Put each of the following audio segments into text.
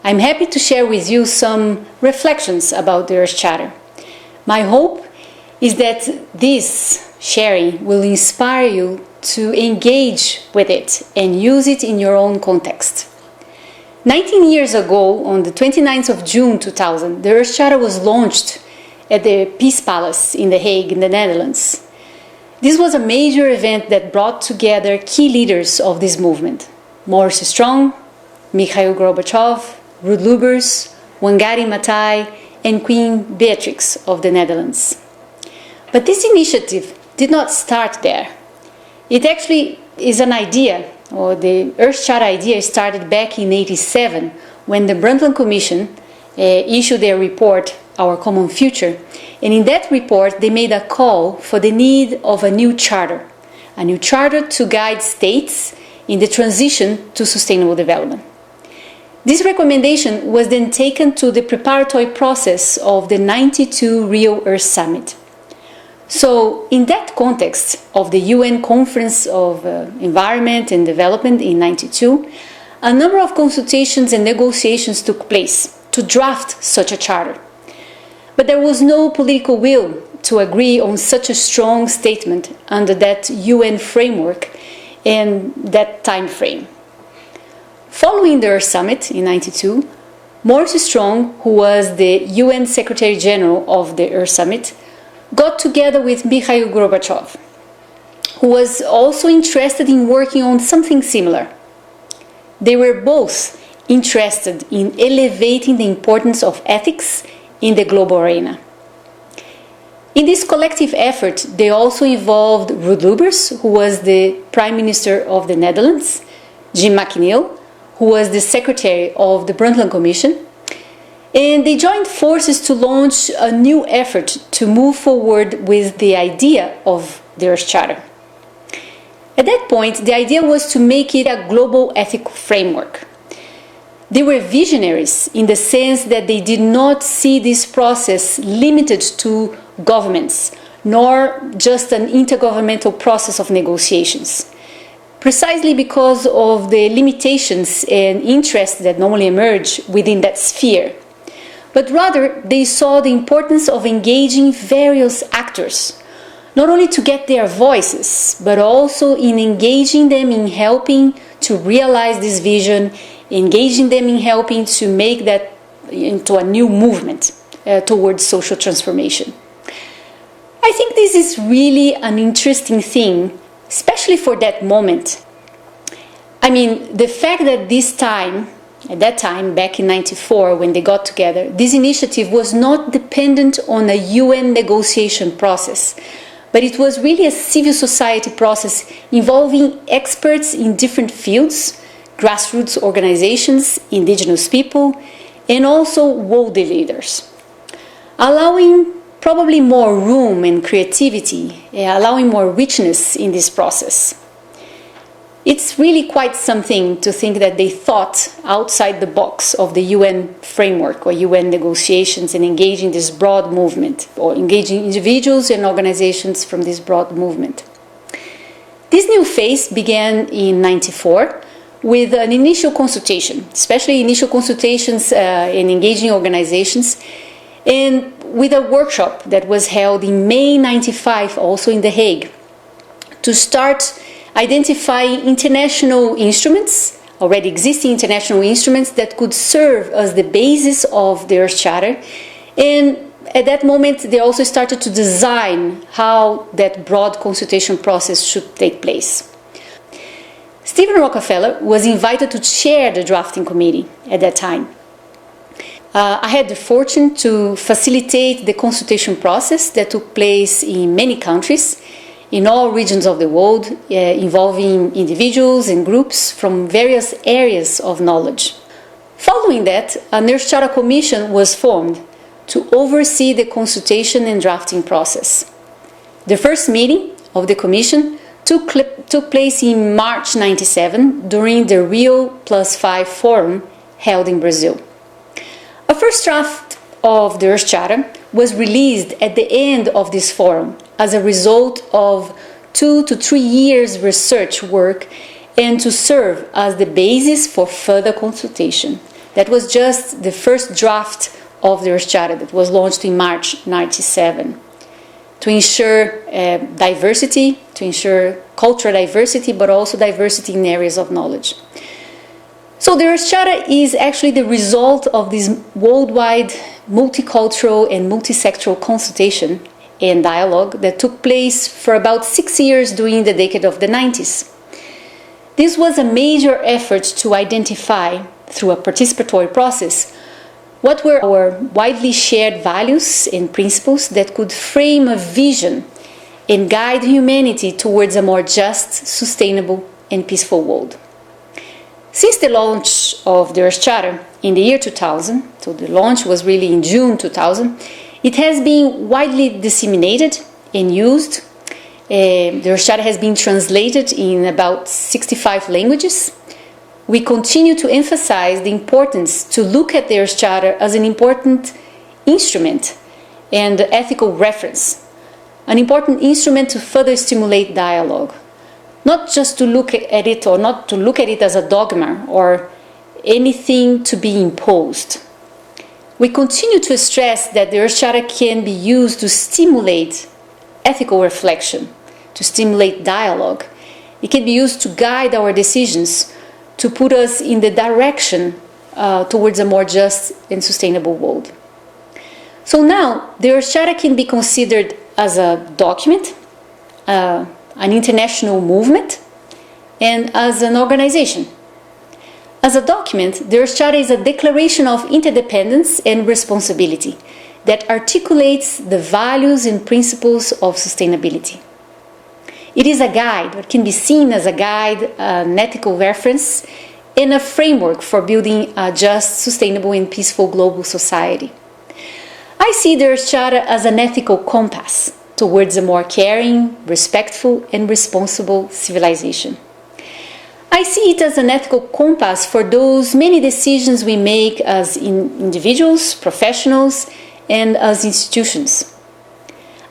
I'm happy to share with you some reflections about the Earth Charter. My hope is that this sharing will inspire you to engage with it and use it in your own context. 19 years ago, on the 29th of June 2000, the Earth Charter was launched at the Peace Palace in The Hague in the Netherlands. This was a major event that brought together key leaders of this movement: Morris Strong, Mikhail Gorbachev, Ruud Lubbers, Wangari Maathai, and Queen Beatrix of the Netherlands. But this initiative did not start there. It actually is an idea, or the Earth Charter idea started back in 1987 when the Brundtland Commission issued their report, Our Common Future. And in that report, they made a call for the need of a new charter to guide states in the transition to sustainable development. This recommendation was then taken to the preparatory process of the 92 Rio Earth Summit. So, in that context of the UN Conference of Environment and Development in 92, a number of consultations and negotiations took place to draft such a charter. But there was no political will to agree on such a strong statement under that UN framework and that time frame. Following the Earth Summit in 92, Morris Strong, who was the UN Secretary General of the Earth Summit, got together with Mikhail Gorbachev, who was also interested in working on something similar. They were both interested in elevating the importance of ethics in the global arena. In this collective effort, they also involved Ruud Lubbers, who was the Prime Minister of the Netherlands, Jim McNeill, who was the Secretary of the Brundtland Commission, and they joined forces to launch a new effort to move forward with the idea of the Earth Charter. At that point, the idea was to make it a global ethical framework. They were visionaries in the sense that they did not see this process limited to governments, nor just an intergovernmental process of negotiations, precisely because of the limitations and interests that normally emerge within that sphere. But rather, they saw the importance of engaging various actors, not only to get their voices, but also in engaging them in helping to realize this vision, engaging them in helping to make that into a new movement towards social transformation. I think this is really an interesting thing, especially for that moment. I mean, the fact that at that time, back in 94, when they got together, this initiative was not dependent on a UN negotiation process, but it was really a civil society process involving experts in different fields, grassroots organizations, indigenous people, and also world leaders, allowing probably more room and creativity, allowing more richness in this process. It's really quite something to think that they thought outside the box of the UN framework or UN negotiations and engaging this broad movement, or engaging individuals and organizations from this broad movement. This new phase began in 94 with an initial consultation, especially initial consultations in engaging organizations, and with a workshop that was held in May 95, also in The Hague, to start identifying international instruments, already existing international instruments that could serve as the basis of the Earth Charter. And at that moment, they also started to design how that broad consultation process should take place. Stephen Rockefeller was invited to chair the drafting committee at that time. I had the fortune to facilitate the consultation process that took place in many countries, in all regions of the world, involving individuals and groups from various areas of knowledge. Following that, an Earth Charter Commission was formed to oversee the consultation and drafting process. The first meeting of the Commission took place in March 97 during the Rio+5 Forum held in Brazil. A first draft of the Earth Charter was released at the end of this forum as a result of 2 to 3 years research work and to serve as the basis for further consultation. That was just the first draft of the Earth Charter that was launched in March 1997 to ensure diversity, to ensure cultural diversity, but also diversity in areas of knowledge. So the Earth Charter is actually the result of this worldwide multicultural and multisectoral consultation and dialogue that took place for about 6 years during the decade of the 90s. This was a major effort to identify, through a participatory process, what were our widely shared values and principles that could frame a vision and guide humanity towards a more just, sustainable, and peaceful world. Since the launch of the Earth Charter in the year 2000, so the launch was really in June 2000, it has been widely disseminated and used. The Earth Charter has been translated in about 65 languages. We continue to emphasize the importance to look at the Earth Charter as an important instrument and ethical reference, an important instrument to further stimulate dialogue. Not just to look at it, or not to look at it as a dogma or anything to be imposed. We continue to stress that the Earth Charter can be used to stimulate ethical reflection, to stimulate dialogue. It can be used to guide our decisions, to put us in the direction towards a more just and sustainable world. So now, the Earth Charter can be considered as a document, an international movement, and as an organization. As a document, the Earth Charter is a declaration of interdependence and responsibility that articulates the values and principles of sustainability. It is a guide, it can be seen as a guide, an ethical reference, and a framework for building a just, sustainable, and peaceful global society. I see the Earth Charter as an ethical compass towards a more caring, respectful, and responsible civilization. I see it as an ethical compass for those many decisions we make as individuals, professionals, and as institutions.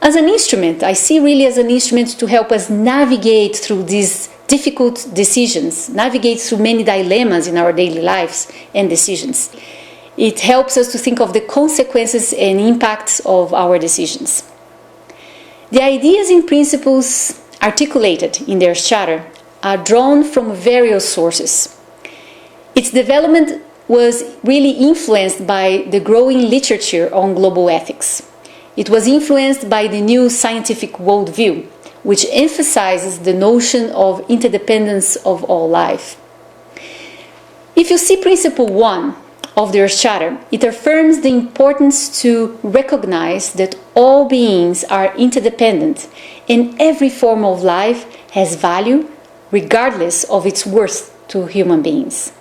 As an instrument, I see really as an instrument to help us navigate through these difficult decisions, navigate through many dilemmas in our daily lives and decisions. It helps us to think of the consequences and impacts of our decisions. The ideas and principles articulated in the Earth Charter are drawn from various sources. Its development was really influenced by the growing literature on global ethics. It was influenced by the new scientific worldview, which emphasizes the notion of interdependence of all life. If you see Principle 1 of the Earth Charter, it affirms the importance to recognize that all beings are interdependent and every form of life has value regardless of its worth to human beings.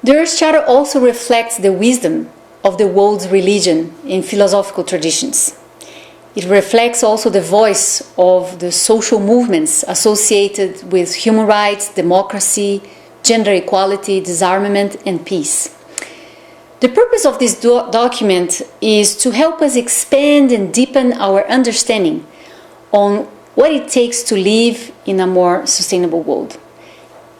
The Earth Charter also reflects the wisdom of the world's religion and philosophical traditions. It reflects also the voice of the social movements associated with human rights, democracy, gender equality, disarmament, and peace. The purpose of this document is to help us expand and deepen our understanding on what it takes to live in a more sustainable world.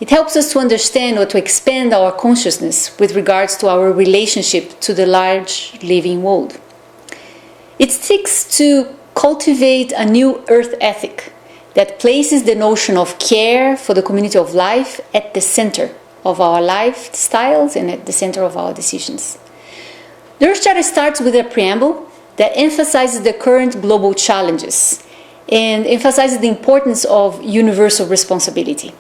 It helps us to understand or to expand our consciousness with regards to our relationship to the large living world. It seeks to cultivate a new earth ethic that places the notion of care for the community of life at the center of our lifestyles and at the center of our decisions. The Earth Charter starts with a preamble that emphasizes the current global challenges and emphasizes the importance of universal responsibility.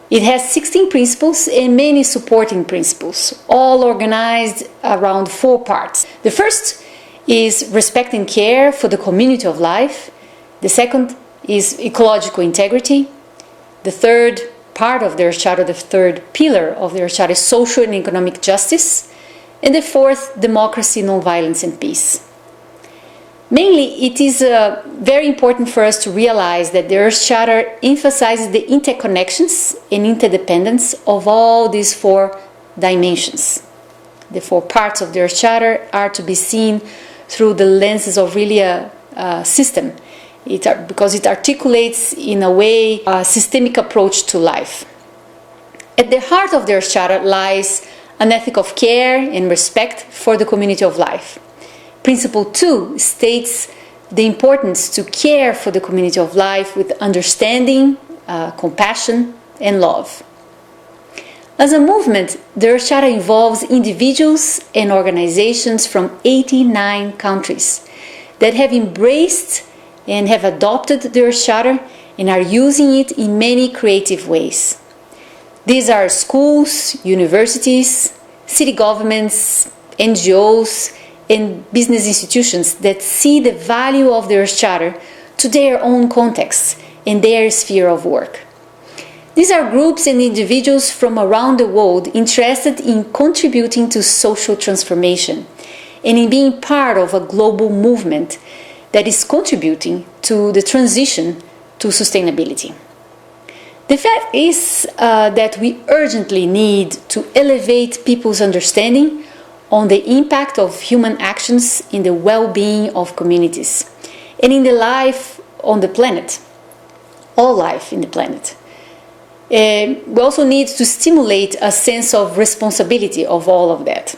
It has 16 principles and many supporting principles, all organized around 4 parts. The first is respect and care for the community of life. The second is ecological integrity. The third part of the Earth Charter, the third pillar of the Earth Charter, is social and economic justice. And the fourth, democracy, non-violence, and peace. Mainly, it is very important for us to realize that the Earth Charter emphasizes the interconnections and interdependence of all these 4 dimensions. The 4 parts of the Earth Charter are to be seen through the lenses of really a system, because it articulates in a way a systemic approach to life. At the heart of the Earth Charter lies an ethic of care and respect for the community of life. Principle 2 states the importance to care for the community of life with understanding, compassion, and love. As a movement, the Earth Shara involves individuals and organizations from 89 countries that have embraced and have adopted the Earth Shara and are using it in many creative ways. These are schools, universities, city governments, NGOs, and business institutions that see the value of the Earth Shara to their own contexts and their sphere of work. These are groups and individuals from around the world interested in contributing to social transformation and in being part of a global movement that is contributing to the transition to sustainability. The fact is that we urgently need to elevate people's understanding on the impact of human actions in the well-being of communities and in the life on the planet, all life in the planet. We also need to stimulate a sense of responsibility of all of that.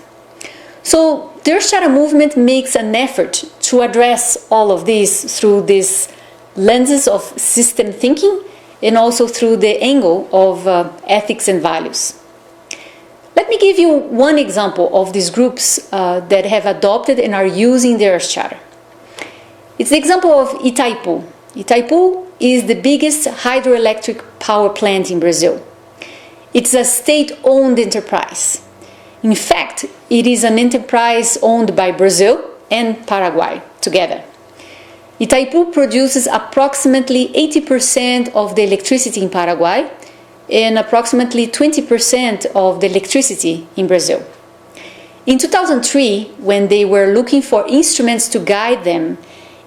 So the Earth Shara movement makes an effort to address all of this through these lenses of system thinking and also through the angle of ethics and values. Let me give you one example of these groups that have adopted and are using the Earth Shara. It's the example of Itaipu. Itaipu is the biggest hydroelectric power plant in Brazil. It's a state-owned enterprise. In fact, it is an enterprise owned by Brazil and Paraguay together. Itaipu produces approximately 80% of the electricity in Paraguay and approximately 20% of the electricity in Brazil. In 2003, when they were looking for instruments to guide them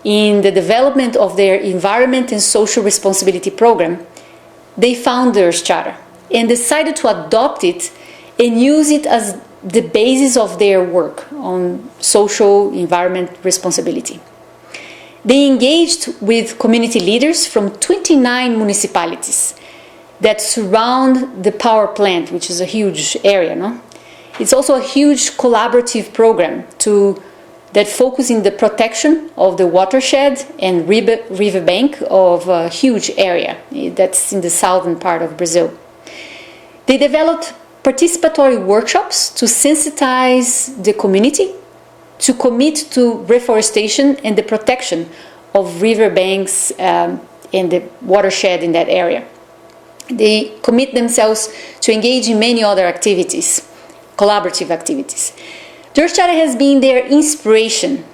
in the development of their environment and social responsibility program, they found the Earth Shara and decided to adopt it and use it as the basis of their work on social environment responsibility. They engaged with community leaders from 29 municipalities that surround the power plant, which is a huge area, no? It's also a huge collaborative program that focuses on the protection of the watershed and riverbank of a huge area that's in the southern part of Brazil. They developed participatory workshops to sensitize the community to commit to reforestation and the protection of riverbanks and the watershed in that area. They commit themselves to engage in many other activities, collaborative activities. The Earth Shara has been their inspiration.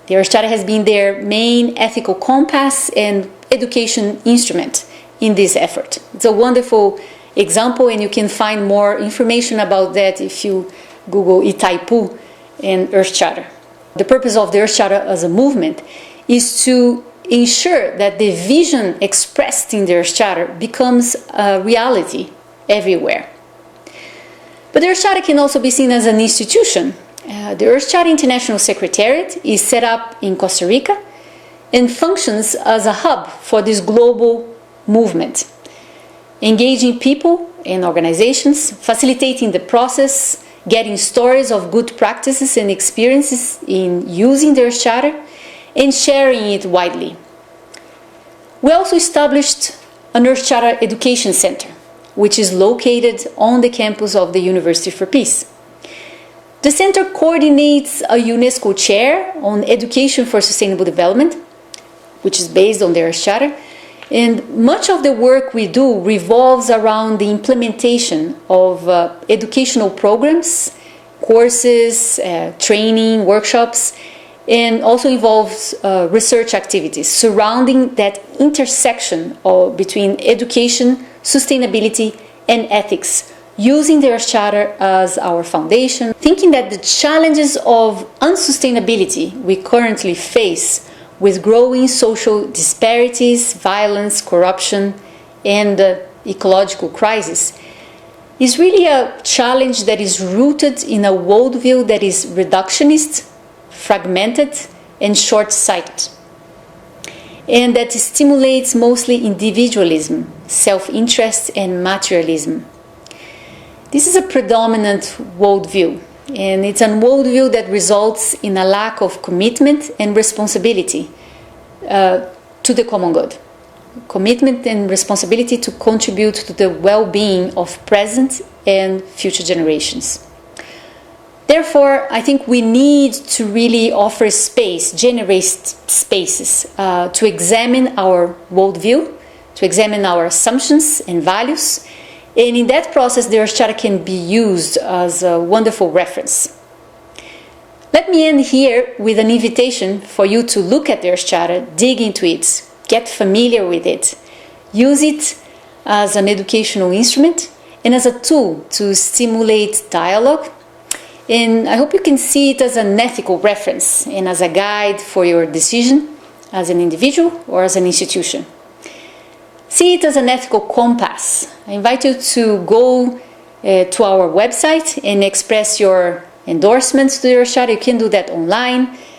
The Earth Shara has been their main ethical compass and education instrument in this effort. It's a wonderful example, and you can find more information about that if you Google Itaipu and Earth Shara. The purpose of the Earth Shara as a movement is to ensure that the vision expressed in the Earth Shara becomes a reality everywhere. But the Earth Shara can also be seen as an institution. The Earth Shara International Secretariat is set up in Costa Rica and functions as a hub for this global movement, engaging people and organizations, facilitating the process, getting stories of good practices and experiences in using the Earth Shara, and sharing it widely. We also established an Earth Shara Education Center, which is located on the campus of the University for Peace. The center coordinates a UNESCO chair on education for sustainable development, which is based on the Earth Shara, and much of the work we do revolves around the implementation of educational programs, courses, training, workshops, and also involves research activities surrounding that intersection between education, sustainability, and ethics, using the Earth Shara as our foundation, thinking that the challenges of unsustainability we currently face with growing social disparities, violence, corruption, and ecological crisis is really a challenge that is rooted in a worldview that is reductionist, fragmented, and short-sighted, and that stimulates mostly individualism, self-interest, and materialism. This is a predominant worldview, and it's a worldview that results in a lack of commitment and responsibility to the common good. Commitment and responsibility to contribute to the well-being of present and future generations. Therefore, I think we need to really offer space, generate spaces to examine our worldview, to examine our assumptions and values. And in that process, the Earth Charter can be used as a wonderful reference. Let me end here with an invitation for you to look at the Earth Charter, dig into it, get familiar with it, use it as an educational instrument and as a tool to stimulate dialogue. And I hope you can see it as an ethical reference and as a guide for your decision as an individual or as an institution. See it as an ethical compass. I invite you to go to our website and express your endorsements to your Shara. You can do that online.